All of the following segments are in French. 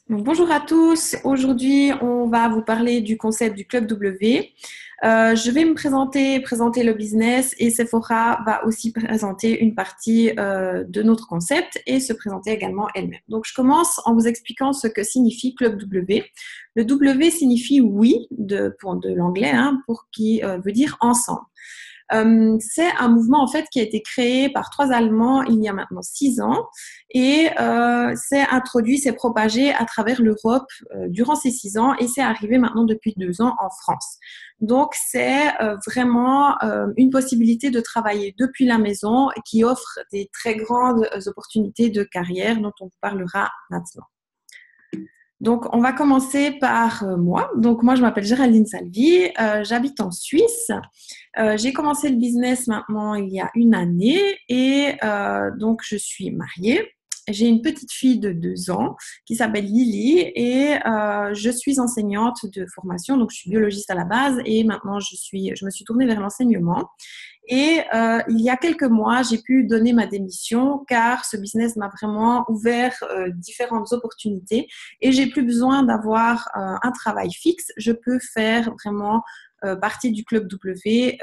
Donc, bonjour à tous. Aujourd'hui, on va vous parler du concept du Club W. Je vais me présenter le business et Sephora va aussi présenter une partie de notre concept et se présenter également elle-même. Donc, je commence en vous expliquant ce que signifie Club W. Le W signifie oui pour de l'anglais, pour qui veut dire ensemble. C'est un mouvement en fait qui a été créé par trois Allemands il y a maintenant 6 ans et s'est propagé à travers l'Europe durant ces 6 ans et c'est arrivé maintenant depuis 2 ans en France. Donc c'est vraiment une possibilité de travailler depuis la maison qui offre des très grandes opportunités de carrière dont on vous parlera maintenant. Donc, on va commencer par moi. Donc, moi, je m'appelle Géraldine Salvi. J'habite en Suisse. J'ai commencé le business maintenant il y a une année et donc, je suis mariée. J'ai une petite fille de 2 ans qui s'appelle Lily et je suis enseignante de formation. Donc, je suis biologiste à la base et maintenant, je me suis tournée vers l'enseignement. Et il y a quelques mois, j'ai pu donner ma démission car ce business m'a vraiment ouvert différentes opportunités et j'ai plus besoin d'avoir un travail fixe. Je peux faire vraiment partie du Club W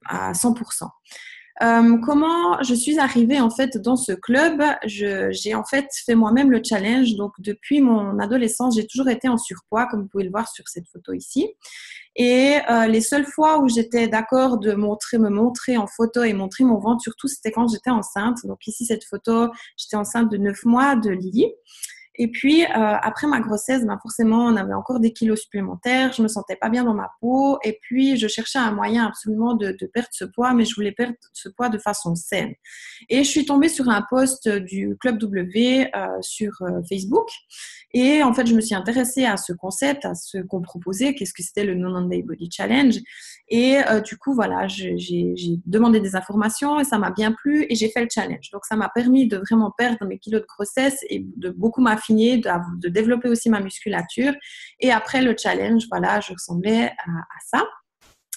à 100%. Comment je suis arrivée en fait dans ce club? J'ai en fait fait moi-même le challenge. Donc depuis mon adolescence, j'ai toujours été en surpoids, comme vous pouvez le voir sur cette photo ici. Et les seules fois où j'étais d'accord de me montrer en photo et montrer mon ventre, surtout, c'était quand j'étais enceinte. Donc ici, cette photo, j'étais enceinte de 9 mois de Lily. Et puis, après ma grossesse, forcément, on avait encore des kilos supplémentaires. Je me sentais pas bien dans ma peau. Et puis, je cherchais un moyen absolument de perdre ce poids, mais je voulais perdre ce poids de façon saine. Et je suis tombée sur un post du Club W sur Facebook. Et en fait, je me suis intéressée à ce concept, à ce qu'on proposait, qu'est-ce que c'était le Non-Day Body Challenge. Et du coup, voilà, j'ai demandé des informations et ça m'a bien plu et j'ai fait le challenge. Donc, ça m'a permis de vraiment perdre mes kilos de grossesse et de beaucoup m'affiner, de développer aussi ma musculature. Et après le challenge, voilà, je ressemblais à ça.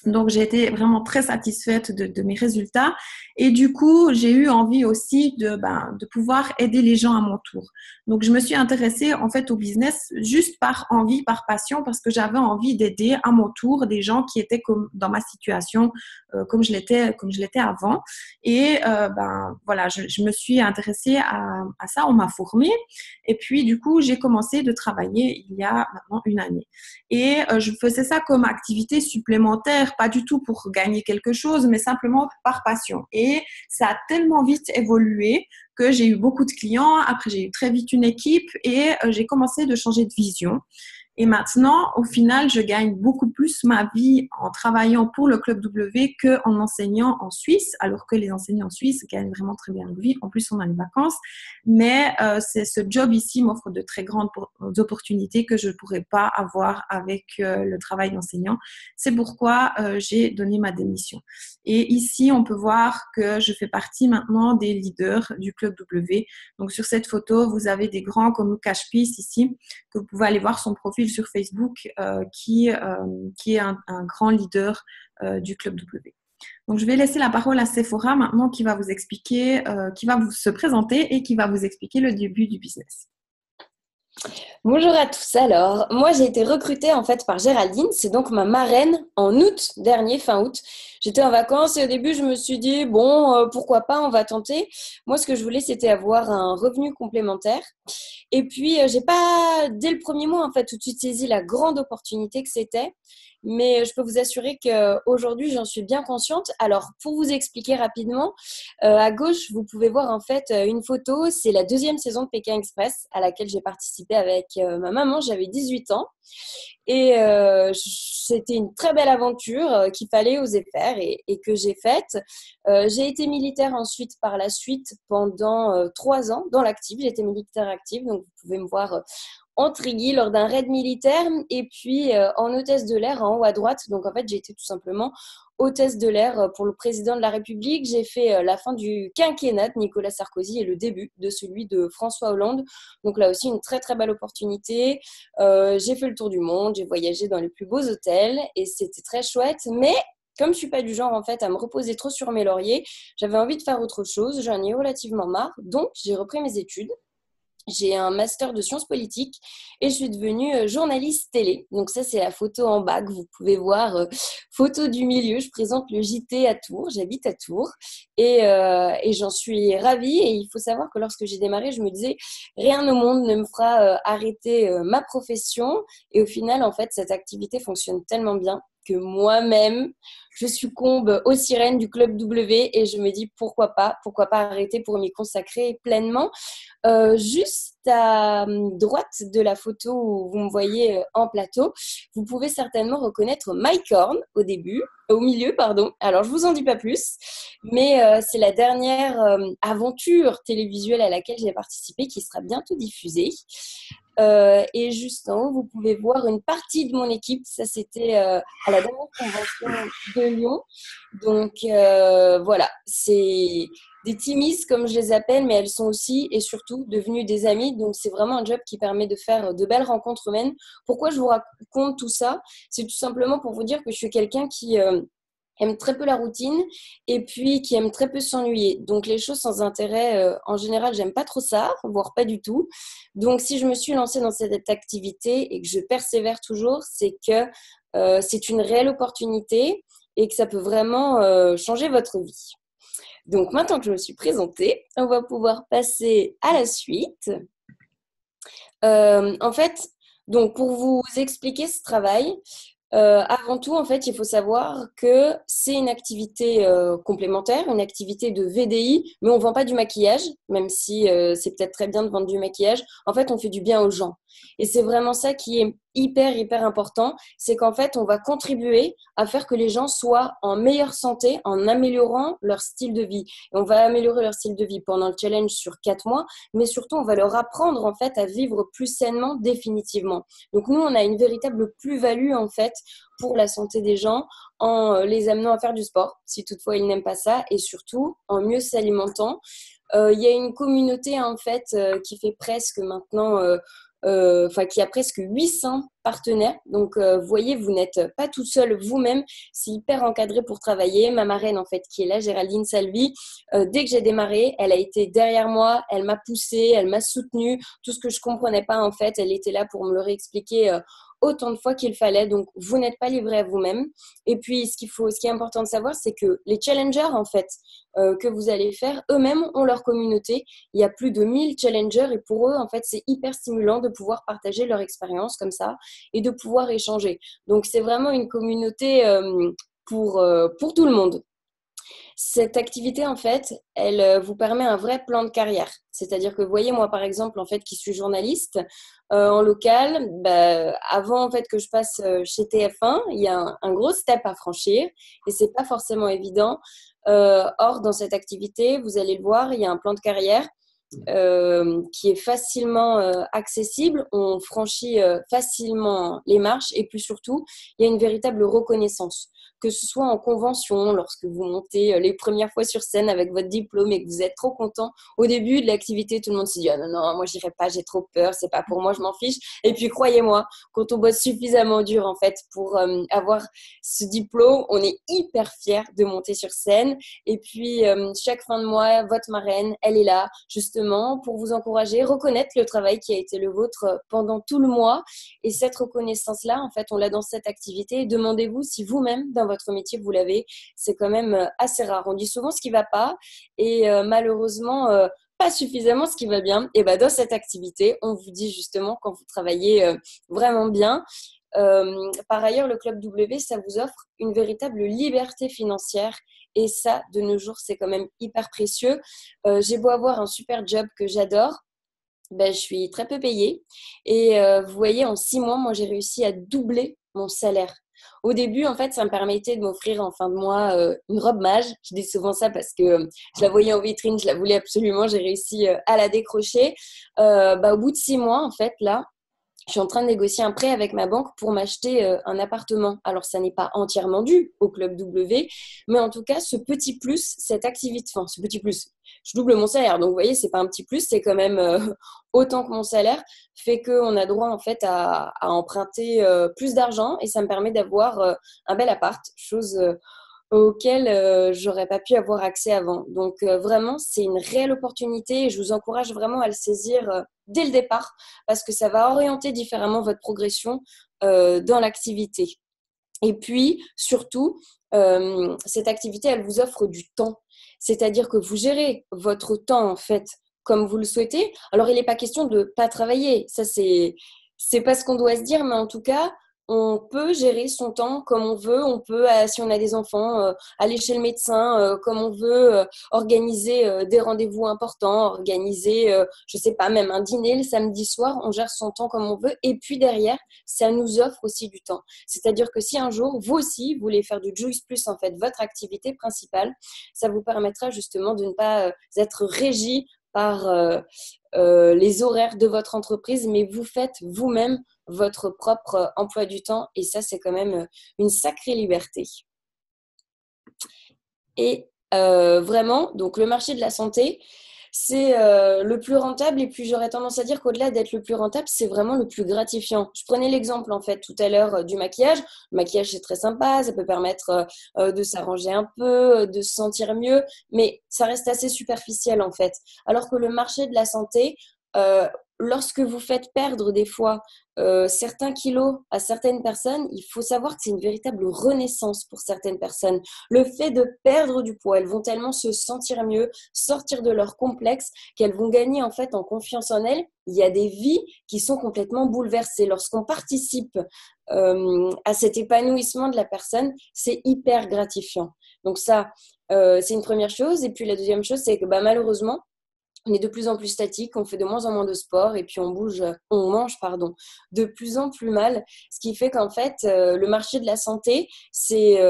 Donc, j'ai été vraiment très satisfaite de mes résultats. Et du coup, j'ai eu envie aussi de pouvoir aider les gens à mon tour. Donc, je me suis intéressée en fait au business juste par envie, par passion, parce que j'avais envie d'aider à mon tour des gens qui étaient comme dans ma situation, comme je l'étais avant. Et voilà, je me suis intéressée à ça. On m'a formée. Et puis, du coup, j'ai commencé de travailler il y a maintenant une année. Et je faisais ça comme activité supplémentaire, pas du tout pour gagner quelque chose, mais simplement par passion. Et ça a tellement vite évolué que j'ai eu beaucoup de clients. Après, j'ai eu très vite une équipe et j'ai commencé de changer de vision. Et maintenant, au final, je gagne beaucoup plus ma vie en travaillant pour le Club W qu'en enseignant en Suisse, alors que les enseignants en Suisse gagnent vraiment très bien leur vie. En plus, on a les vacances. Mais ce job ici m'offre de très grandes opportunités que je ne pourrais pas avoir avec le travail d'enseignant. C'est pourquoi j'ai donné ma démission. Et ici, on peut voir que je fais partie maintenant des leaders du Club W. Donc, sur cette photo, vous avez des grands comme Lucas Spies ici, que vous pouvez aller voir son profil sur Facebook, qui est un grand leader du Club W. Donc, je vais laisser la parole à Sephora maintenant qui va vous expliquer, qui va vous se présenter et qui va vous expliquer le début du business. Bonjour à tous. Alors, moi j'ai été recrutée en fait par Géraldine, c'est donc ma marraine en août dernier, fin août. J'étais en vacances et au début je me suis dit bon, pourquoi pas, on va tenter. Moi ce que je voulais c'était avoir un revenu complémentaire. Et puis j'ai pas dès le premier mois en fait tout de suite saisi la grande opportunité que c'était. Mais je peux vous assurer qu'aujourd'hui, j'en suis bien consciente. Alors, pour vous expliquer rapidement, à gauche, vous pouvez voir en fait une photo. C'est la deuxième saison de Pékin Express à laquelle j'ai participé avec ma maman. J'avais 18 ans. Et c'était une très belle aventure qu'il fallait oser faire et que j'ai faite. J'ai été militaire ensuite par la suite pendant 3 ans dans l'active. J'étais militaire active, donc vous pouvez me voir en Trigui lors d'un raid militaire et puis en hôtesse de l'air en haut à droite. Donc en fait, j'ai été tout simplement hôtesse de l'air pour le président de la République. J'ai fait la fin du quinquennat de Nicolas Sarkozy et le début de celui de François Hollande. Donc là aussi, une très très belle opportunité. J'ai fait le tour du monde, j'ai voyagé dans les plus beaux hôtels et c'était très chouette. Mais comme je suis pas du genre en fait à me reposer trop sur mes lauriers, j'avais envie de faire autre chose. J'en ai relativement marre, donc j'ai repris mes études. j'ai un master de sciences politiques et je suis devenue journaliste télé. Donc ça, c'est la photo en bas que vous pouvez voir. Photo du milieu, je présente le JT à Tours, j'habite à Tours et j'en suis ravie. Et il faut savoir que lorsque j'ai démarré, je me disais, rien au monde ne me fera arrêter ma profession. Et au final, en fait, cette activité fonctionne tellement bien que moi-même, je succombe aux sirènes du Club W et je me dis pourquoi pas arrêter pour m'y consacrer pleinement. Juste à droite de la photo où vous me voyez en plateau, vous pouvez certainement reconnaître Mike Horn au milieu, pardon. Alors, je vous en dis pas plus, mais c'est la dernière aventure télévisuelle à laquelle j'ai participé qui sera bientôt diffusée. Et juste en haut, vous pouvez voir une partie de mon équipe. Ça, c'était à la dernière convention de Lyon. Donc, voilà, c'est des teamies, comme je les appelle, mais elles sont aussi et surtout devenues des amies. Donc, c'est vraiment un job qui permet de faire de belles rencontres humaines. Pourquoi je vous raconte tout ça? C'est tout simplement pour vous dire que je suis quelqu'un qui aime très peu la routine et puis qui aime très peu s'ennuyer. Donc les choses sans intérêt, en général, j'aime pas trop ça, voire pas du tout. Donc si je me suis lancée dans cette activité et que je persévère toujours, c'est que c'est une réelle opportunité et que ça peut vraiment changer votre vie. Donc maintenant que je me suis présentée, on va pouvoir passer à la suite. En fait, donc pour vous expliquer ce travail, avant tout, en fait, il faut savoir que c'est une activité complémentaire, une activité de VDI, mais on ne vend pas du maquillage, même si c'est peut-être très bien de vendre du maquillage. En fait, on fait du bien aux gens. Et c'est vraiment ça qui est hyper important, c'est qu'en fait, on va contribuer à faire que les gens soient en meilleure santé en améliorant leur style de vie. Et on va améliorer leur style de vie pendant le challenge sur 4 mois, mais surtout, on va leur apprendre en fait à vivre plus sainement définitivement. Donc nous, on a une véritable plus-value en fait pour la santé des gens en les amenant à faire du sport, si toutefois ils n'aiment pas ça, et surtout en mieux s'alimentant. Il y a une communauté en fait qui fait presque maintenant qui a presque 800 partenaires. Donc, vous voyez, vous n'êtes pas tout seul vous-même. C'est hyper encadré pour travailler. Ma marraine, en fait, qui est là, Géraldine Salvi, dès que j'ai démarré, elle a été derrière moi, elle m'a poussée, elle m'a soutenue. Tout ce que je comprenais pas, en fait, elle était là pour me le réexpliquer autant de fois qu'il fallait. Donc, vous n'êtes pas livré à vous-même. Et puis, ce qui est important de savoir, c'est que les challengers, en fait, que vous allez faire, eux-mêmes ont leur communauté. Il y a plus de 1000 challengers et pour eux, en fait, c'est hyper stimulant de pouvoir partager leur expérience comme ça et de pouvoir échanger. Donc, c'est vraiment une communauté pour tout le monde. Cette activité, en fait, elle vous permet un vrai plan de carrière. C'est-à-dire que, vous voyez, moi, par exemple, en fait, qui suis journaliste en local, avant, en fait, que je passe chez TF1, il y a un gros step à franchir et c'est pas forcément évident. Or, dans cette activité, vous allez le voir, il y a un plan de carrière qui est facilement accessible. On franchit facilement les marches et puis surtout, il y a une véritable reconnaissance. Que ce soit en convention, lorsque vous montez les premières fois sur scène avec votre diplôme et que vous êtes trop content. Au début de l'activité, tout le monde se dit « Ah non, non, moi, j'irai pas, j'ai trop peur, c'est pas pour moi, je m'en fiche. » Et puis, croyez-moi, quand on bosse suffisamment dur, en fait, pour avoir ce diplôme, on est hyper fiers de monter sur scène. Et puis, chaque fin de mois, votre marraine, elle est là, justement, pour vous encourager, reconnaître le travail qui a été le vôtre pendant tout le mois. Et cette reconnaissance-là, en fait, on l'a dans cette activité. Demandez-vous si vous-même, dans votre métier, vous l'avez. C'est quand même assez rare. On dit souvent ce qui ne va pas et malheureusement, pas suffisamment ce qui va bien. Et dans cette activité, on vous dit justement quand vous travaillez vraiment bien. Par ailleurs, le Club W, ça vous offre une véritable liberté financière et ça, de nos jours, c'est quand même hyper précieux. J'ai beau avoir un super job que j'adore, je suis très peu payée et vous voyez, en 6 mois, moi, j'ai réussi à doubler mon salaire. Au début, en fait, ça me permettait de m'offrir en fin de mois une robe mage. Je dis souvent ça parce que je la voyais en vitrine, je la voulais absolument, j'ai réussi à la décrocher. Au bout de 6 mois, en fait, là, je suis en train de négocier un prêt avec ma banque pour m'acheter un appartement. Alors, ça n'est pas entièrement dû au Club W, mais en tout cas, ce petit plus, cette activité, enfin, ce petit plus, je double mon salaire. Donc, vous voyez, c'est pas un petit plus, c'est quand même autant que mon salaire, fait qu'on a droit, en fait, à emprunter plus d'argent et ça me permet d'avoir un bel appart, chose auxquelles j'aurais pas pu avoir accès avant. Donc vraiment, c'est une réelle opportunité et je vous encourage vraiment à le saisir dès le départ parce que ça va orienter différemment votre progression dans l'activité. Et puis, surtout, cette activité, elle vous offre du temps. C'est-à-dire que vous gérez votre temps, en fait, comme vous le souhaitez. Alors, il n'est pas question de ne pas travailler. Ça, c'est pas ce qu'on doit se dire, mais en tout cas, on peut gérer son temps comme on veut. On peut, si on a des enfants, aller chez le médecin comme on veut, organiser des rendez-vous importants, organiser, je sais pas, même un dîner le samedi soir. On gère son temps comme on veut. Et puis derrière, ça nous offre aussi du temps. C'est-à-dire que si un jour, vous aussi, vous voulez faire du Juice Plus, en fait, votre activité principale, ça vous permettra justement de ne pas être régi par les horaires de votre entreprise, mais vous faites vous-même votre propre emploi du temps et ça, c'est quand même une sacrée liberté. Et vraiment, donc le marché de la santé, c'est le plus rentable et puis j'aurais tendance à dire qu'au-delà d'être le plus rentable, c'est vraiment le plus gratifiant. Je prenais l'exemple en fait tout à l'heure du maquillage. Le maquillage, c'est très sympa, ça peut permettre de s'arranger un peu, de se sentir mieux, mais ça reste assez superficiel en fait. Alors que le marché de la santé, euh, lorsque vous faites perdre des fois certains kilos à certaines personnes, il faut savoir que c'est une véritable renaissance pour certaines personnes. Le fait de perdre du poids, elles vont tellement se sentir mieux, sortir de leur complexe, qu'elles vont gagner en fait en confiance en elles. Il y a des vies qui sont complètement bouleversées. Lorsqu'on participe à cet épanouissement de la personne, c'est hyper gratifiant. Donc ça, c'est une première chose. Et puis la deuxième chose, c'est que malheureusement, on est de plus en plus statique, on fait de moins en moins de sport et puis on mange de plus en plus mal. Ce qui fait qu'en fait, le marché de la santé, c'est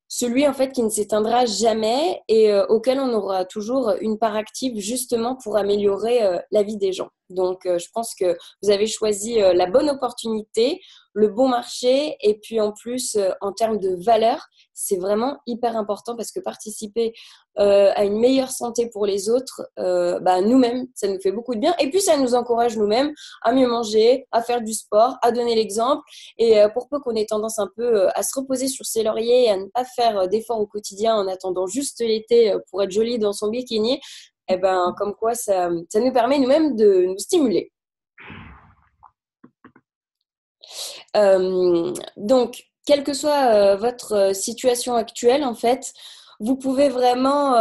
celui en fait qui ne s'éteindra jamais et auquel on aura toujours une part active justement pour améliorer la vie des gens. Donc, je pense que vous avez choisi la bonne opportunité, le bon marché et puis en plus, en termes de valeur, c'est vraiment hyper important parce que participer à une meilleure santé pour les autres, nous-mêmes, ça nous fait beaucoup de bien. Et puis, ça nous encourage nous-mêmes à mieux manger, à faire du sport, à donner l'exemple. Et pour peu qu'on ait tendance un peu à se reposer sur ses lauriers et à ne pas faire d'efforts au quotidien en attendant juste l'été pour être jolie dans son bikini, eh ben, comme quoi ça nous permet nous-mêmes de nous stimuler. Donc, quelle que soit votre situation actuelle, en fait, vous pouvez vraiment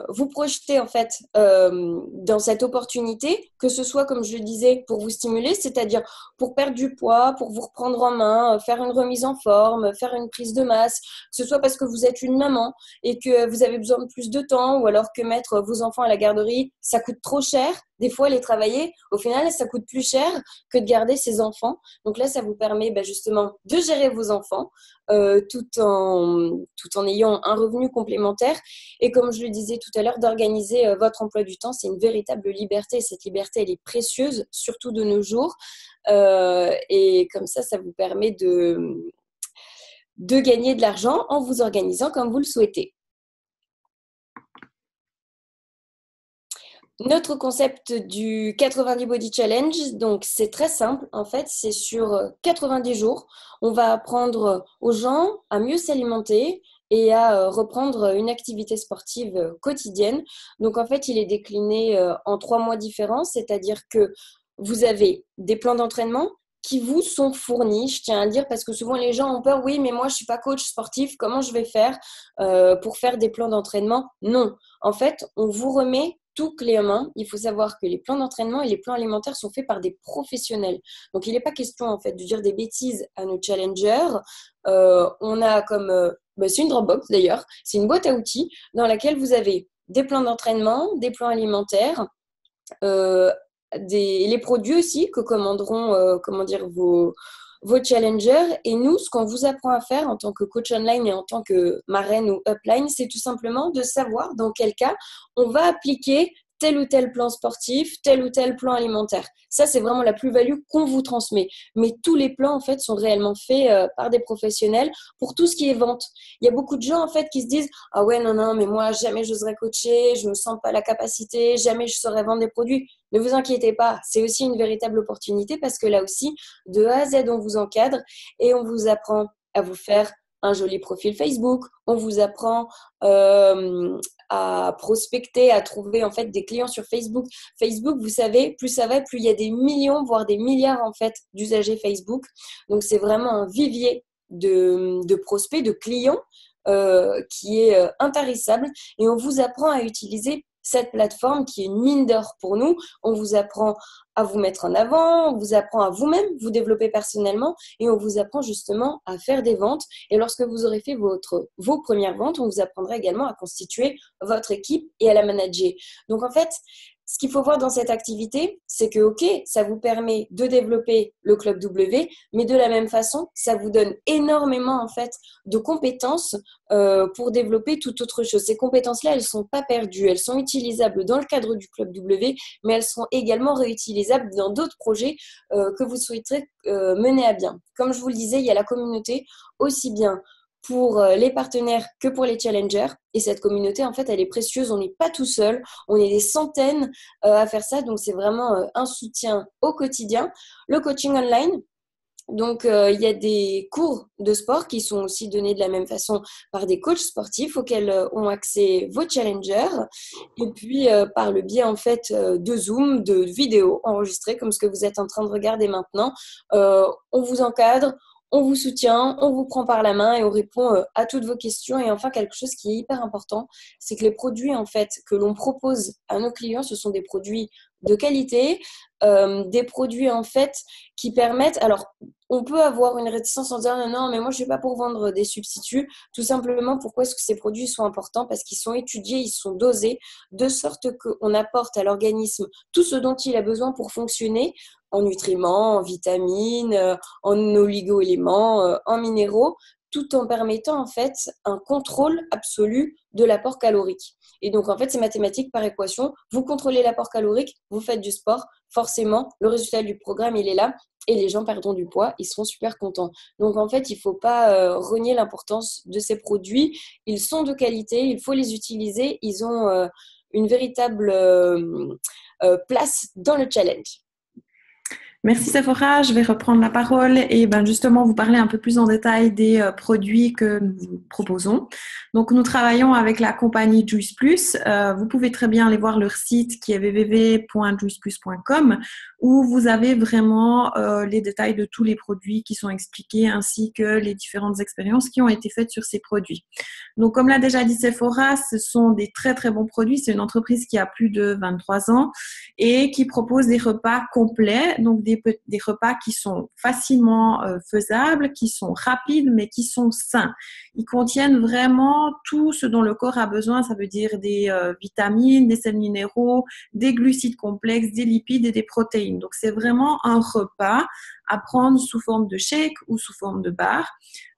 vous projeter en fait dans cette opportunité, que ce soit comme je le disais pour vous stimuler, c'est-à-dire pour perdre du poids, pour vous reprendre en main, faire une remise en forme, faire une prise de masse, que ce soit parce que vous êtes une maman et que vous avez besoin de plus de temps, ou alors que mettre vos enfants à la garderie, ça coûte trop cher. Des fois, les travailler, au final, ça coûte plus cher que de garder ses enfants. Donc là, ça vous permet justement de gérer vos enfants tout en ayant un revenu complémentaire. Et comme je le disais tout à l'heure, d'organiser votre emploi du temps, c'est une véritable liberté. Cette liberté, elle est précieuse, surtout de nos jours. Et comme ça vous permet de gagner de l'argent en vous organisant comme vous le souhaitez. Notre concept du 90 Body Challenge, donc c'est très simple. En fait, c'est sur 90 jours. On va apprendre aux gens à mieux s'alimenter et à reprendre une activité sportive quotidienne. Donc en fait, il est décliné en 3 mois différents, c'est-à-dire que vous avez des plans d'entraînement qui vous sont fournis, je tiens à le dire, parce que souvent les gens ont peur, oui, mais moi je ne suis pas coach sportif, comment je vais faire pour faire des plans d'entraînement? Non, en fait, on vous remet tout clé en main. Il faut savoir que les plans d'entraînement et les plans alimentaires sont faits par des professionnels. Donc, il n'est pas question en fait de dire des bêtises à nos challengers. On a c'est une Dropbox d'ailleurs, c'est une boîte à outils dans laquelle vous avez des plans d'entraînement, des plans alimentaires, les produits aussi que commanderont vos challengers. Et nous, ce qu'on vous apprend à faire en tant que coach online et en tant que marraine ou upline, c'est tout simplement de savoir dans quel cas on va appliquer tel ou tel plan sportif, tel ou tel plan alimentaire. Ça, c'est vraiment la plus-value qu'on vous transmet. Mais tous les plans, en fait, sont réellement faits par des professionnels pour tout ce qui est vente. Il y a beaucoup de gens, en fait, qui se disent « Ah ouais, non, mais moi, jamais j'oserais coacher, je me sens pas la capacité, jamais je saurais vendre des produits. » Ne vous inquiétez pas, c'est aussi une véritable opportunité parce que là aussi, de A à Z, on vous encadre et on vous apprend à vous faire un joli profil Facebook, on vous apprend à prospecter, à trouver en fait des clients sur Facebook. Facebook, vous savez, plus ça va, plus il y a des millions, voire des milliards en fait d'usagers Facebook. Donc c'est vraiment un vivier de prospects, de clients qui est intarissable, et on vous apprend à utiliser cette plateforme qui est une mine d'or pour nous. On vous apprend à vous mettre en avant, on vous apprend à vous-même vous développer personnellement, et on vous apprend justement à faire des ventes. Et lorsque vous aurez fait vos premières ventes, on vous apprendra également à constituer votre équipe et à la manager. Donc en fait, ce qu'il faut voir dans cette activité, c'est que, ok, ça vous permet de développer le Club W, mais de la même façon, ça vous donne énormément en fait de compétences pour développer toute autre chose. Ces compétences-là, elles ne sont pas perdues, elles sont utilisables dans le cadre du Club W, mais elles sont également réutilisables dans d'autres projets que vous souhaiterez mener à bien. Comme je vous le disais, il y a la communauté aussi bien pour les partenaires que pour les challengers. Et cette communauté, en fait, elle est précieuse. On n'est pas tout seul. On est des centaines à faire ça. Donc, c'est vraiment un soutien au quotidien. Le coaching online. Donc, il y a des cours de sport qui sont aussi donnés de la même façon par des coachs sportifs auxquels ont accès vos challengers. Et puis, par le biais, en fait, de Zoom, de vidéos enregistrées, comme ce que vous êtes en train de regarder maintenant, on vous encadre, on vous soutient, on vous prend par la main et on répond à toutes vos questions. Et enfin, quelque chose qui est hyper important, c'est que les produits, en fait, que l'on propose à nos clients, ce sont des produits de qualité, des produits, en fait, qui permettent… Alors, on peut avoir une réticence en disant non, non, mais moi je ne suis pas pour vendre des substituts. Tout simplement, pourquoi est-ce que ces produits sont importants? Parce qu'ils sont étudiés, ils sont dosés, de sorte qu'on apporte à l'organisme tout ce dont il a besoin pour fonctionner en nutriments, en vitamines, en oligo-éléments, en minéraux, tout en permettant en fait un contrôle absolu de l'apport calorique. Et donc en fait, c'est mathématique par équation. Vous contrôlez l'apport calorique, vous faites du sport, forcément, le résultat du programme, il est là. Et les gens perdront du poids, ils seront super contents. Donc en fait, il ne faut pas renier l'importance de ces produits. Ils sont de qualité, il faut les utiliser. Ils ont une véritable place dans le challenge. Merci Sephora, je vais reprendre la parole et ben justement vous parler un peu plus en détail des produits que nous proposons. Donc nous travaillons avec la compagnie Juice Plus. Vous pouvez très bien aller voir leur site qui est www.juiceplus.com où vous avez vraiment les détails de tous les produits qui sont expliqués ainsi que les différentes expériences qui ont été faites sur ces produits. Donc comme l'a déjà dit Sephora, ce sont des très très bons produits. C'est une entreprise qui a plus de 23 ans et qui propose des repas complets, donc des repas qui sont facilement faisables, qui sont rapides, mais qui sont sains. Ils contiennent vraiment tout ce dont le corps a besoin, ça veut dire des vitamines, des sels minéraux, des glucides complexes, des lipides et des protéines. Donc, c'est vraiment un repas à prendre sous forme de shake ou sous forme de bar.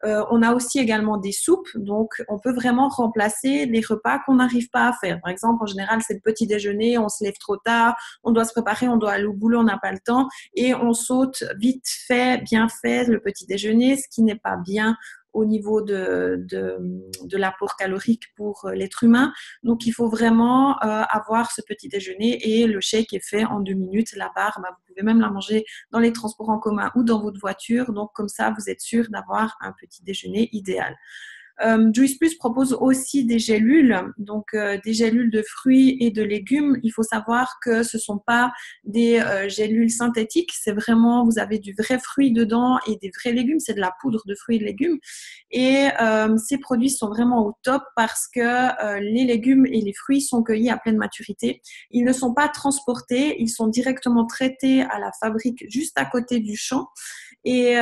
On a aussi également des soupes, donc on peut vraiment remplacer les repas qu'on n'arrive pas à faire. Par exemple, en général, c'est le petit déjeuner, on se lève trop tard, on doit se préparer, on doit aller au boulot, on n'a pas le temps et on saute vite fait, bien fait le petit déjeuner, ce qui n'est pas bien au niveau de l'apport calorique pour l'être humain. Donc, il faut vraiment avoir ce petit déjeuner et le shake est fait en 2 minutes. La barre, vous pouvez même la manger dans les transports en commun ou dans votre voiture. Donc, comme ça, vous êtes sûr d'avoir un petit déjeuner idéal. Juice Plus propose aussi des gélules, donc des gélules de fruits et de légumes. Il faut savoir que ce ne sont pas des gélules synthétiques, c'est vraiment, vous avez du vrai fruit dedans et des vrais légumes, c'est de la poudre de fruits et de légumes. Et ces produits sont vraiment au top parce que les légumes et les fruits sont cueillis à pleine maturité. Ils ne sont pas transportés, ils sont directement traités à la fabrique juste à côté du champ. Et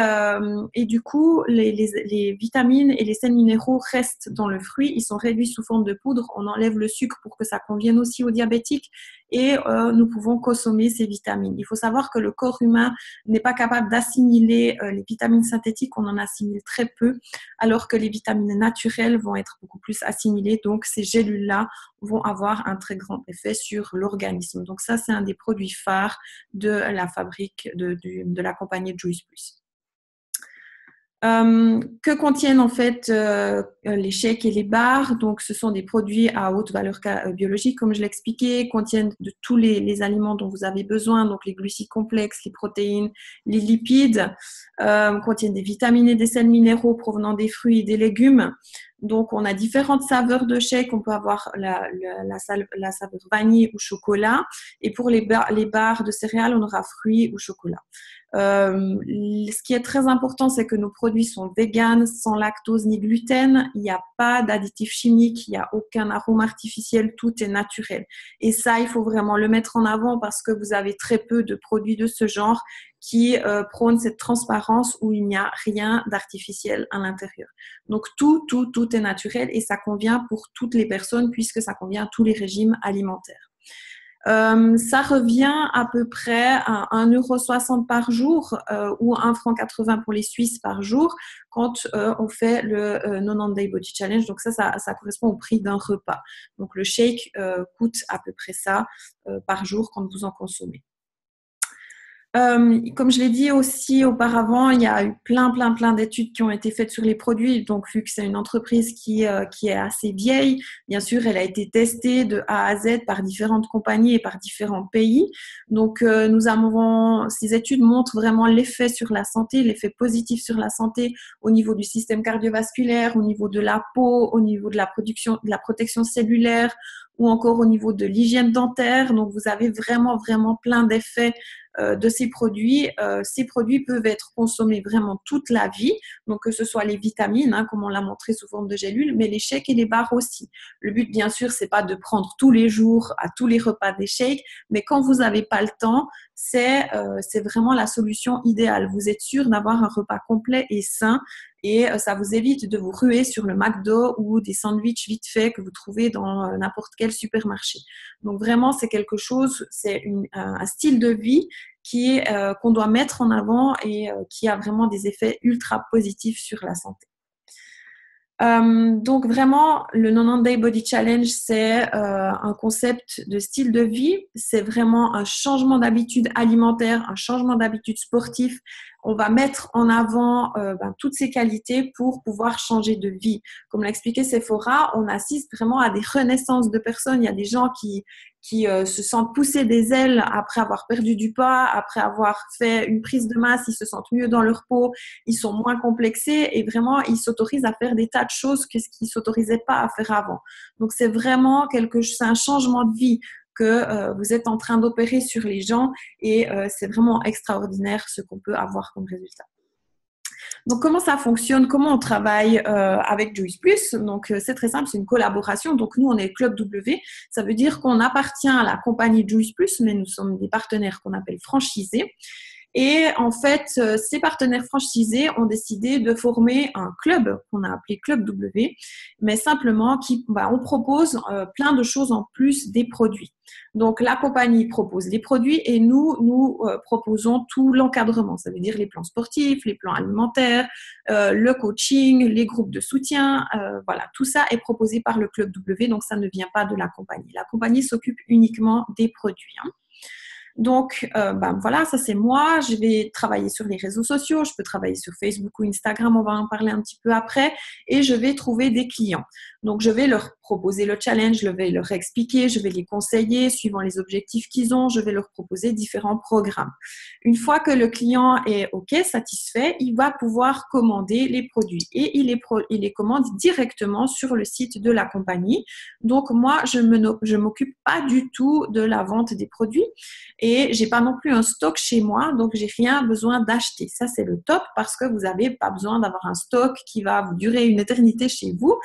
du coup, les vitamines et les sels minéraux restent dans le fruit. Ils sont réduits sous forme de poudre. On enlève le sucre pour que ça convienne aussi aux diabétiques et nous pouvons consommer ces vitamines. Il faut savoir que le corps humain n'est pas capable d'assimiler les vitamines synthétiques. On en assimile très peu, alors que les vitamines naturelles vont être beaucoup plus assimilées. Donc, ces gélules-là vont avoir un très grand effet sur l'organisme. Donc, ça, c'est un des produits phares de la fabrique de la compagnie Juice Plus. Que contiennent en fait les shakes et les bars? Donc, ce sont des produits à haute valeur biologique, comme je l'expliquais, contiennent de tous les aliments dont vous avez besoin, donc les glucides complexes, les protéines, les lipides, contiennent des vitamines et des sels minéraux provenant des fruits et des légumes. Donc, on a différentes saveurs de shake. On peut avoir la saveur vanille ou chocolat. Et pour les barres de céréales, on aura fruits ou chocolat. Ce qui est très important, c'est que nos produits sont véganes, sans lactose ni gluten. Il n'y a pas d'additifs chimiques, il n'y a aucun arôme artificiel, tout est naturel. Et ça, il faut vraiment le mettre en avant parce que vous avez très peu de produits de ce genre qui prônent cette transparence où il n'y a rien d'artificiel à l'intérieur. Donc tout est naturel et ça convient pour toutes les personnes puisque ça convient à tous les régimes alimentaires. Ça revient à peu près à 1,60 € par jour ou 1,80 € pour les Suisses par jour quand on fait le 90 Day Body Challenge. Donc ça correspond au prix d'un repas. Donc le shake coûte à peu près ça par jour quand vous en consommez. Comme je l'ai dit aussi auparavant, il y a eu plein d'études qui ont été faites sur les produits. Donc, vu que c'est une entreprise qui est assez vieille, bien sûr, elle a été testée de A à Z par différentes compagnies et par différents pays. Donc, ces études montrent vraiment l'effet sur la santé, l'effet positif sur la santé au niveau du système cardiovasculaire, au niveau de la peau, au niveau de la protection cellulaire ou encore au niveau de l'hygiène dentaire. Donc, vous avez vraiment plein d'effets de ces produits. Ces produits peuvent être consommés vraiment toute la vie, donc que ce soit les vitamines, comme on l'a montré sous forme de gélules, mais les shakes et les bars aussi. Le but, bien sûr, c'est pas de prendre tous les jours à tous les repas des shakes, mais quand vous n'avez pas le temps, c'est vraiment la solution idéale. Vous êtes sûr d'avoir un repas complet et sain et ça vous évite de vous ruer sur le McDo ou des sandwichs vite faits que vous trouvez dans n'importe quel supermarché. Donc vraiment, c'est quelque chose, c'est un style de vie qu'on doit mettre en avant et qui a vraiment des effets ultra positifs sur la santé. Donc vraiment, le 90 Day Body Challenge, c'est un concept de style de vie. C'est vraiment un changement d'habitude alimentaire, un changement d'habitude sportif. On va mettre en avant toutes ces qualités pour pouvoir changer de vie. Comme l'a expliqué Sephora, on assiste vraiment à des renaissances de personnes. Il y a des gens qui se sentent pousser des ailes après avoir perdu du poids, après avoir fait une prise de masse, ils se sentent mieux dans leur peau, ils sont moins complexés et vraiment, ils s'autorisent à faire des tas de choses que ce qu'ils ne s'autorisaient pas à faire avant. Donc, c'est vraiment c'est un changement de vie que vous êtes en train d'opérer sur les gens et c'est vraiment extraordinaire ce qu'on peut avoir comme résultat. Donc, comment ça fonctionne? Comment on travaille avec Juice Plus? Donc, c'est très simple, c'est une collaboration. Donc, nous, on est Club W. Ça veut dire qu'on appartient à la compagnie Juice Plus, mais nous sommes des partenaires qu'on appelle franchisés. Et en fait, ces partenaires franchisés ont décidé de former un club qu'on a appelé Club W, mais simplement on propose plein de choses en plus des produits. Donc, la compagnie propose les produits et nous proposons tout l'encadrement. Ça veut dire les plans sportifs, les plans alimentaires, le coaching, les groupes de soutien. Voilà, tout ça est proposé par le Club W, donc ça ne vient pas de la compagnie. La compagnie s'occupe uniquement des produits. Donc, voilà, ça c'est moi. Je vais travailler sur les réseaux sociaux. Je peux travailler sur Facebook ou Instagram. On va en parler un petit peu après. Et je vais trouver des clients. Donc, je vais leur proposer le challenge. Je vais leur expliquer. Je vais les conseiller suivant les objectifs qu'ils ont. Je vais leur proposer différents programmes. Une fois que le client est OK, satisfait, il va pouvoir commander les produits. Et il les commande directement sur le site de la compagnie. Donc, moi, je m'occupe pas du tout de la vente des produits. Et j'ai pas non plus un stock chez moi, donc j'ai rien besoin d'acheter. Ça, c'est le top parce que vous n'avez pas besoin d'avoir un stock qui va vous durer une éternité chez vous.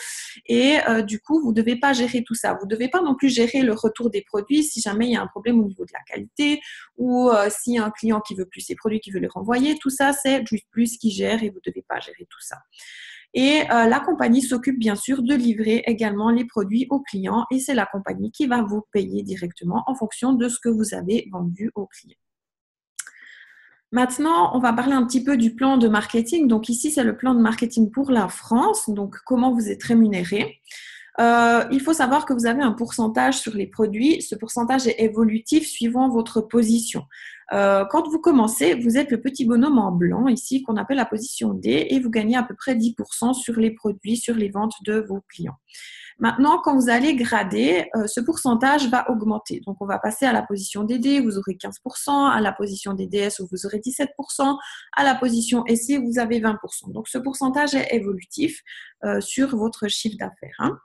Et du coup, vous ne devez pas gérer tout ça. Vous ne devez pas non plus gérer le retour des produits si jamais il y a un problème au niveau de la qualité ou s'il y a un client qui veut plus ses produits, qui veut les renvoyer. Tout ça, c'est Juice Plus qui gère et vous ne devez pas gérer tout ça. Et la compagnie s'occupe bien sûr de livrer également les produits aux clients et c'est la compagnie qui va vous payer directement en fonction de ce que vous avez vendu aux clients. Maintenant, on va parler un petit peu du plan de marketing. Donc ici, c'est le plan de marketing pour la France. Donc, comment vous êtes rémunéré. Il faut savoir que vous avez un pourcentage sur les produits. Ce pourcentage est évolutif suivant votre position. Quand vous commencez, vous êtes le petit bonhomme en blanc ici qu'on appelle la position D et vous gagnez à peu près 10% sur les produits, sur les ventes de vos clients. Maintenant, quand vous allez grader, ce pourcentage va augmenter. Donc, on va passer à la position DD, vous aurez 15%, à la position DDS, où vous aurez 17%, à la position SI, vous avez 20%. Donc, ce pourcentage est évolutif sur votre chiffre d'affaires. Hein.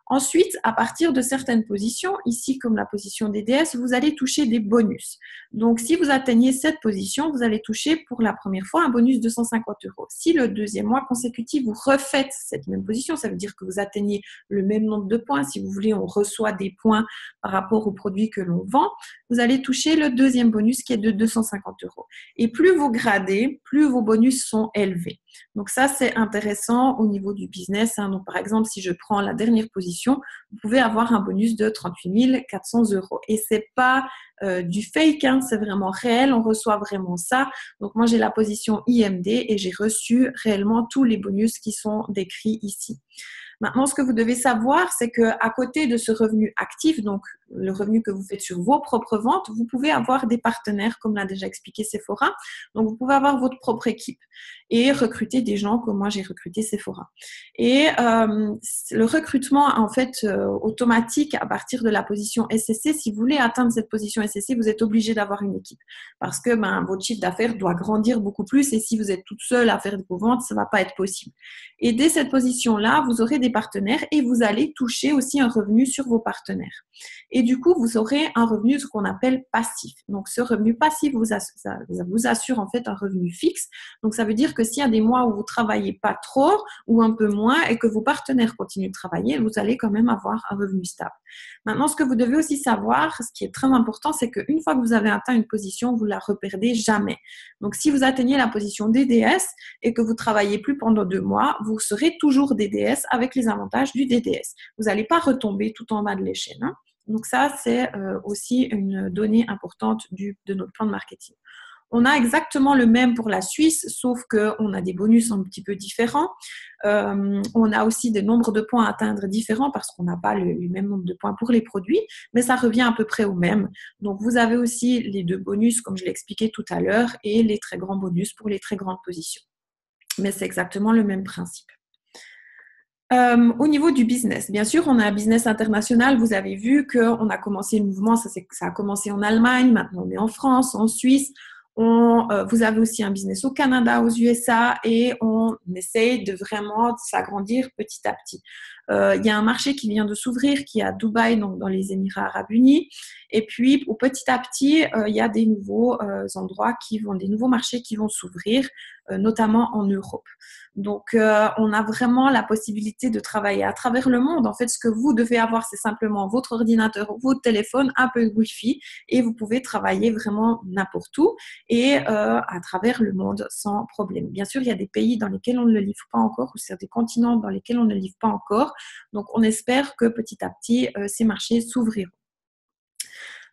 Ensuite, à partir de certaines positions, ici comme la position DDS, vous allez toucher des bonus. Donc, si vous atteignez cette position, vous allez toucher pour la première fois un bonus de 150 euros. Si le deuxième mois consécutif, vous refaites cette même position, ça veut dire que vous atteignez le même nombre de points. Si vous voulez, on reçoit des points par rapport aux produits que l'on vend. Vous allez toucher le deuxième bonus qui est de 250 euros. Et plus vous gradez, plus vos bonus sont élevés. Donc ça, c'est intéressant au niveau du business. Hein. Donc, par exemple, si je prends la dernière position, vous pouvez avoir un bonus de 38 400 euros. Et c'est pas du fake, hein, c'est vraiment réel. On reçoit vraiment ça. Donc, moi, j'ai la position IMD et j'ai reçu réellement tous les bonus qui sont décrits ici. Maintenant, ce que vous devez savoir, c'est qu'à côté de ce revenu actif, donc le revenu que vous faites sur vos propres ventes, vous pouvez avoir des partenaires, comme l'a déjà expliqué Sephora. Donc, vous pouvez avoir votre propre équipe et recruter des gens comme moi, j'ai recruté Sephora. Et le recrutement, en fait, automatique à partir de la position SSC, si vous voulez atteindre cette position SSC, vous êtes obligé d'avoir une équipe parce que votre chiffre d'affaires doit grandir beaucoup plus et si vous êtes toute seule à faire vos ventes, ça ne va pas être possible. Et dès cette position-là, vous aurez des partenaires et vous allez toucher aussi un revenu sur vos partenaires. Et du coup, vous aurez un revenu, ce qu'on appelle passif. Donc, ce revenu passif vous assure en fait un revenu fixe. Donc, ça veut dire que s'il y a des mois où vous ne travaillez pas trop ou un peu moins et que vos partenaires continuent de travailler, vous allez quand même avoir un revenu stable. Maintenant, ce que vous devez aussi savoir, ce qui est très important, c'est qu'une fois que vous avez atteint une position, vous ne la reperdez jamais. Donc, si vous atteignez la position DDS et que vous ne travaillez plus pendant 2 mois, vous serez toujours DDS avec les avantages du DDS. Vous n'allez pas retomber tout en bas de l'échelle. Hein. Donc, ça, c'est aussi une donnée importante de notre plan de marketing. On a exactement le même pour la Suisse, sauf qu'on a des bonus un petit peu différents. On a aussi des nombres de points à atteindre différents parce qu'on n'a pas le même nombre de points pour les produits, mais ça revient à peu près au même. Donc, vous avez aussi les 2 bonus, comme je l'ai expliqué tout à l'heure, et les très grands bonus pour les très grandes positions. Mais c'est exactement le même principe. Au niveau du business, bien sûr, on a un business international. Vous avez vu qu'on a commencé le mouvement, ça a commencé en Allemagne, maintenant on est en France, en Suisse. Vous avez aussi un business au Canada, aux USA et on essaye de vraiment s'agrandir petit à petit. Il y a un marché qui vient de s'ouvrir, qui est à Dubaï, donc dans les Émirats Arabes Unis. Et puis, petit à petit, il y a des nouveaux des nouveaux marchés qui vont s'ouvrir, notamment en Europe. Donc, on a vraiment la possibilité de travailler à travers le monde. En fait, ce que vous devez avoir, c'est simplement votre ordinateur, votre téléphone, un peu de Wi-Fi et vous pouvez travailler vraiment n'importe où et à travers le monde sans problème. Bien sûr, il y a des pays dans lesquels on ne le livre pas encore ou sur des continents dans lesquels on ne le livre pas encore. Donc, on espère que petit à petit, ces marchés s'ouvriront.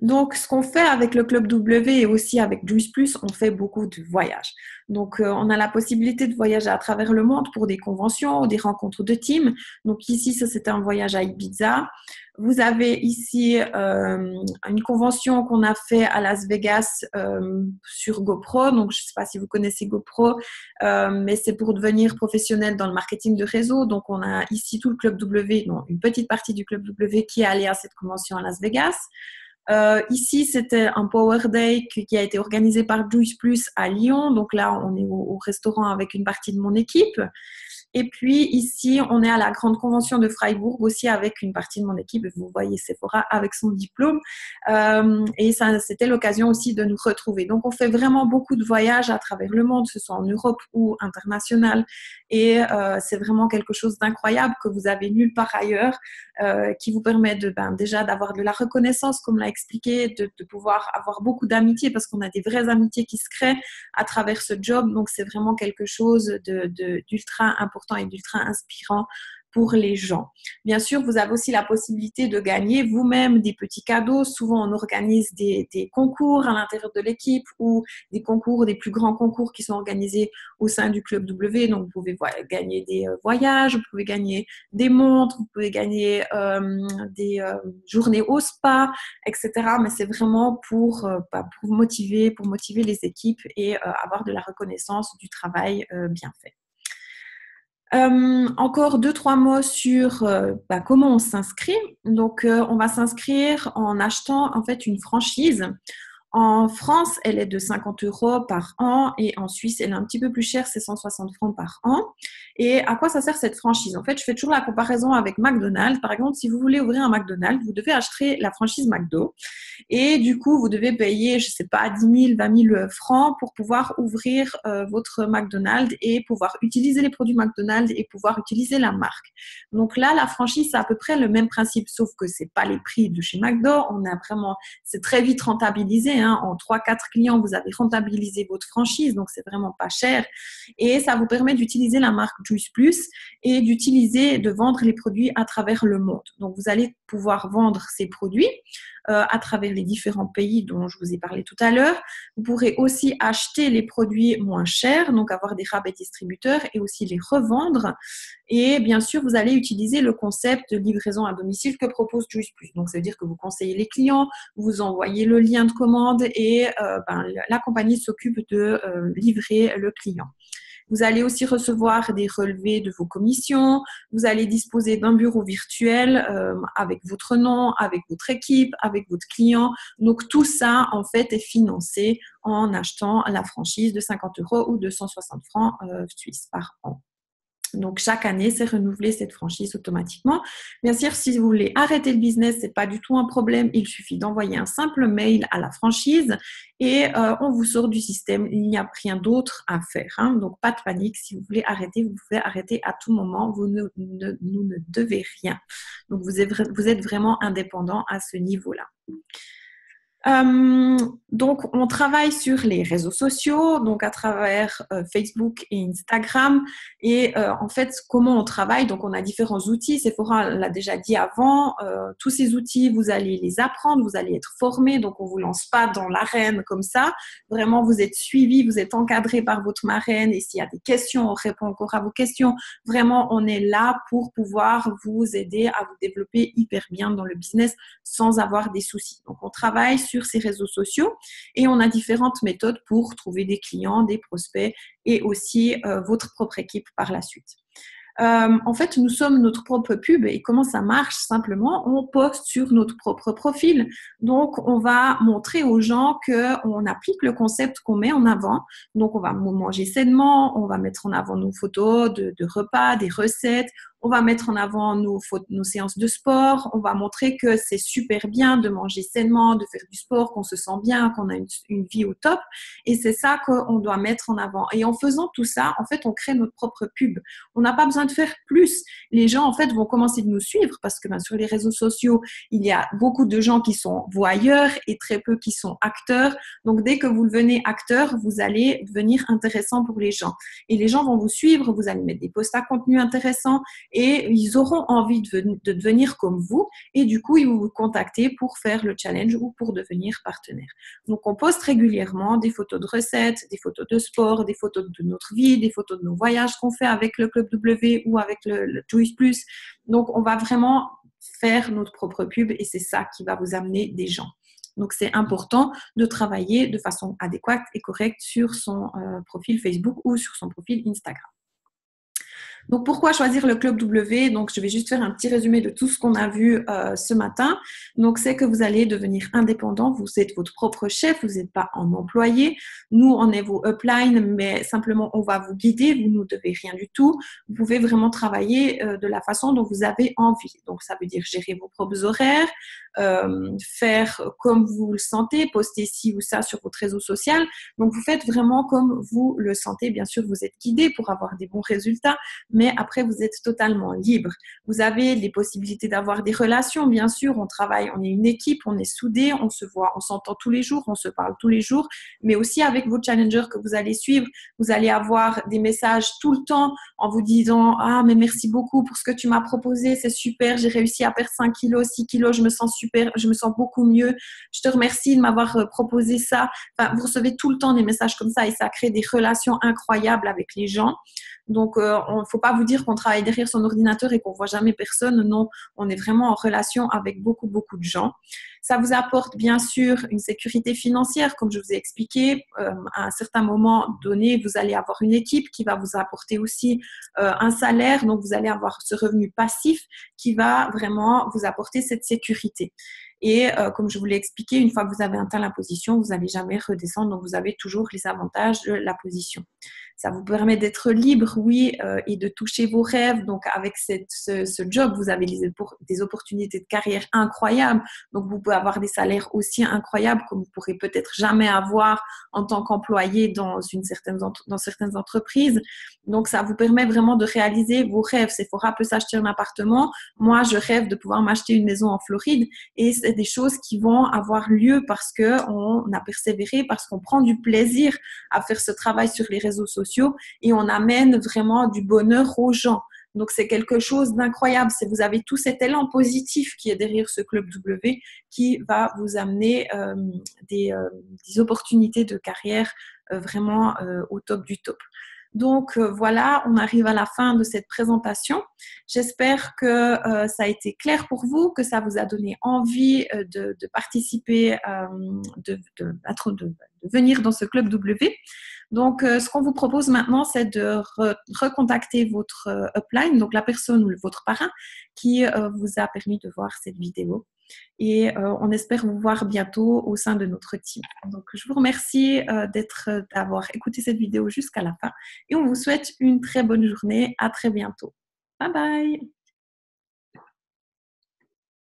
Donc, ce qu'on fait avec le Club W et aussi avec Juice Plus, on fait beaucoup de voyages. Donc, on a la possibilité de voyager à travers le monde pour des conventions ou des rencontres de team. Donc, ici, ça, c'était un voyage à Ibiza. Vous avez ici une convention qu'on a fait à Las Vegas sur GoPro. Donc, je ne sais pas si vous connaissez GoPro, mais c'est pour devenir professionnel dans le marketing de réseau. Donc, on a ici tout le Club W, une petite partie du Club W qui est allée à cette convention à Las Vegas. Ici, c'était un Power Day qui a été organisé par Juice Plus à Lyon. Donc là, on est au restaurant avec une partie de mon équipe. Et puis ici, on est à la grande convention de Freiburg aussi avec une partie de mon équipe. Vous voyez Sephora avec son diplôme. Et ça, c'était l'occasion aussi de nous retrouver. Donc, on fait vraiment beaucoup de voyages à travers le monde, que ce soit en Europe ou international. Et c'est vraiment quelque chose d'incroyable que vous avez nulle part ailleurs, qui vous permet déjà d'avoir de la reconnaissance, comme l'a expliqué, de pouvoir avoir beaucoup d'amitié parce qu'on a des vraies amitiés qui se créent à travers ce job. Donc, c'est vraiment quelque chose d'ultra important et d'ultra inspirant pour les gens. Bien sûr, vous avez aussi la possibilité de gagner vous-même des petits cadeaux. Souvent, on organise des concours à l'intérieur de l'équipe ou des concours, des plus grands concours qui sont organisés au sein du Club W. Donc, vous pouvez gagner des voyages, vous pouvez gagner des montres, vous pouvez gagner des journées au spa, etc. Mais c'est vraiment pour motiver les équipes et avoir de la reconnaissance du travail bien fait. Encore 2-3 mots sur comment on s'inscrit. Donc, on va s'inscrire en achetant en fait une franchise. En France, elle est de 50 € par an et en Suisse, elle est un petit peu plus chère, c'est 160 francs par an. Et à quoi ça sert cette franchise? En fait, je fais toujours la comparaison avec McDonald's. Par exemple, si vous voulez ouvrir un McDonald's, vous devez acheter la franchise McDo et du coup, vous devez payer, je ne sais pas, 10 000, 20 000 francs pour pouvoir ouvrir votre McDonald's et pouvoir utiliser les produits McDonald's et pouvoir utiliser la marque. Donc là, la franchise, c'est à peu près le même principe, sauf que c'est pas les prix de chez McDo. C'est très vite rentabilisé. En 3-4 clients, vous avez rentabilisé votre franchise, donc c'est vraiment pas cher. Et ça vous permet d'utiliser la marque Juice Plus et de vendre les produits à travers le monde. Donc, vous allez pouvoir vendre ces produits à travers les différents pays dont je vous ai parlé tout à l'heure. Vous pourrez aussi acheter les produits moins chers, donc avoir des rabais distributeurs et aussi les revendre. Et bien sûr, vous allez utiliser le concept de livraison à domicile que propose Juice Plus. Donc, ça veut dire que vous conseillez les clients, vous envoyez le lien de commande et la compagnie s'occupe de livrer le client. Vous allez aussi recevoir des relevés de vos commissions. Vous allez disposer d'un bureau virtuel avec votre nom, avec votre équipe, avec votre client. Donc, tout ça, en fait, est financé en achetant la franchise de 50 € ou de 160 francs suisses par an. Donc, chaque année, c'est renouvelé cette franchise automatiquement. Bien sûr, si vous voulez arrêter le business, c'est pas du tout un problème. Il suffit d'envoyer un simple mail à la franchise et on vous sort du système. Il n'y a rien d'autre à faire. Donc, pas de panique. Si vous voulez arrêter, vous pouvez arrêter à tout moment. Vous ne devez rien. Donc, vous êtes vraiment indépendant à ce niveau-là. Donc, on travaille sur les réseaux sociaux, donc à travers Facebook et Instagram. Et en fait, comment on travaille? Donc, on a différents outils. Sephora l'a déjà dit avant. Tous ces outils, vous allez les apprendre, vous allez être formés. Donc, on vous lance pas dans l'arène comme ça. Vraiment, vous êtes suivi, vous êtes encadré par votre marraine. Et s'il y a des questions, on répond encore à vos questions. Vraiment, on est là pour pouvoir vous aider à vous développer hyper bien dans le business sans avoir des soucis. Donc, on travaille sur ces réseaux sociaux et on a différentes méthodes pour trouver des clients, des prospects et aussi votre propre équipe par la suite. En fait, nous sommes notre propre pub et comment ça marche? Simplement, on poste sur notre propre profil. Donc, on va montrer aux gens qu'on applique le concept qu'on met en avant. Donc, on va manger sainement, on va mettre en avant nos photos de repas, des recettes. On va mettre en avant nos séances de sport. On va montrer que c'est super bien de manger sainement, de faire du sport, qu'on se sent bien, qu'on a une vie au top. Et c'est ça qu'on doit mettre en avant. Et en faisant tout ça, en fait, on crée notre propre pub. On n'a pas besoin de faire plus. Les gens, en fait, vont commencer de nous suivre parce que sur les réseaux sociaux, il y a beaucoup de gens qui sont voyeurs et très peu qui sont acteurs. Donc, dès que vous devenez acteur, vous allez devenir intéressant pour les gens. Et les gens vont vous suivre. Vous allez mettre des posts à contenu intéressants. Et ils auront envie de devenir comme vous et du coup, ils vont vous contacter pour faire le challenge ou pour devenir partenaire. Donc, on poste régulièrement des photos de recettes, des photos de sport, des photos de notre vie, des photos de nos voyages qu'on fait avec le Club W ou avec le Juice Plus. Donc, on va vraiment faire notre propre pub et c'est ça qui va vous amener des gens. Donc, c'est important de travailler de façon adéquate et correcte sur son profil Facebook ou sur son profil Instagram. Donc, pourquoi choisir le Club W? Donc, je vais juste faire un petit résumé de tout ce qu'on a vu ce matin. Donc, c'est que vous allez devenir indépendant. Vous êtes votre propre chef. Vous n'êtes pas en employé. Nous, on est vos upline, mais simplement, on va vous guider. Vous ne devez rien du tout. Vous pouvez vraiment travailler de la façon dont vous avez envie. Donc, ça veut dire gérer vos propres horaires, faire comme vous le sentez, poster ci ou ça sur votre réseau social. Donc, vous faites vraiment comme vous le sentez. Bien sûr, vous êtes guidé pour avoir des bons résultats. mais après, vous êtes totalement libre. Vous avez les possibilités d'avoir des relations, bien sûr. On travaille, on est une équipe, on est soudés, on se voit, on s'entend tous les jours, on se parle tous les jours, mais aussi avec vos challengers que vous allez suivre, vous allez avoir des messages tout le temps en vous disant « Ah, mais merci beaucoup pour ce que tu m'as proposé, c'est super, j'ai réussi à perdre 5 kilos, 6 kilos, je me sens super, je me sens beaucoup mieux, je te remercie de m'avoir proposé ça. » Enfin, vous recevez tout le temps des messages comme ça et ça crée des relations incroyables avec les gens. Donc, il ne faut pas vous dire qu'on travaille derrière son ordinateur et qu'on ne voit jamais personne. Non, on est vraiment en relation avec beaucoup, beaucoup de gens. Ça vous apporte bien sûr une sécurité financière, comme je vous ai expliqué. À un certain moment donné, vous allez avoir une équipe qui va vous apporter aussi un salaire. Donc, vous allez avoir ce revenu passif qui va vraiment vous apporter cette sécurité. Et comme je vous l'ai expliqué, une fois que vous avez atteint la position, vous n'allez jamais redescendre. Donc, vous avez toujours les avantages de la position. Ça vous permet d'être libre, oui, et de toucher vos rêves. Donc, avec ce job, vous avez des opportunités de carrière incroyables. Donc, vous pouvez avoir des salaires aussi incroyables que vous ne pourrez peut-être jamais avoir en tant qu'employé dans certaines entreprises. Donc, ça vous permet vraiment de réaliser vos rêves. Sephora peut s'acheter un appartement. Moi, je rêve de pouvoir m'acheter une maison en Floride. Et c'est des choses qui vont avoir lieu parce qu'on a persévéré, parce qu'on prend du plaisir à faire ce travail sur les réseaux sociaux et on amène vraiment du bonheur aux gens. Donc, c'est quelque chose d'incroyable. C'est vous avez tout cet élan positif qui est derrière ce Club W qui va vous amener des opportunités de carrière vraiment au top du top. Donc voilà, on arrive à la fin de cette présentation. J'espère que ça a été clair pour vous, que ça vous a donné envie de participer, de venir dans ce Club W. Donc, ce qu'on vous propose maintenant, c'est de recontacter votre upline, donc la personne ou votre parrain qui vous a permis de voir cette vidéo. Et on espère vous voir bientôt au sein de notre team. Donc, je vous remercie d'avoir écouté cette vidéo jusqu'à la fin et on vous souhaite une très bonne journée. À très bientôt. Bye bye!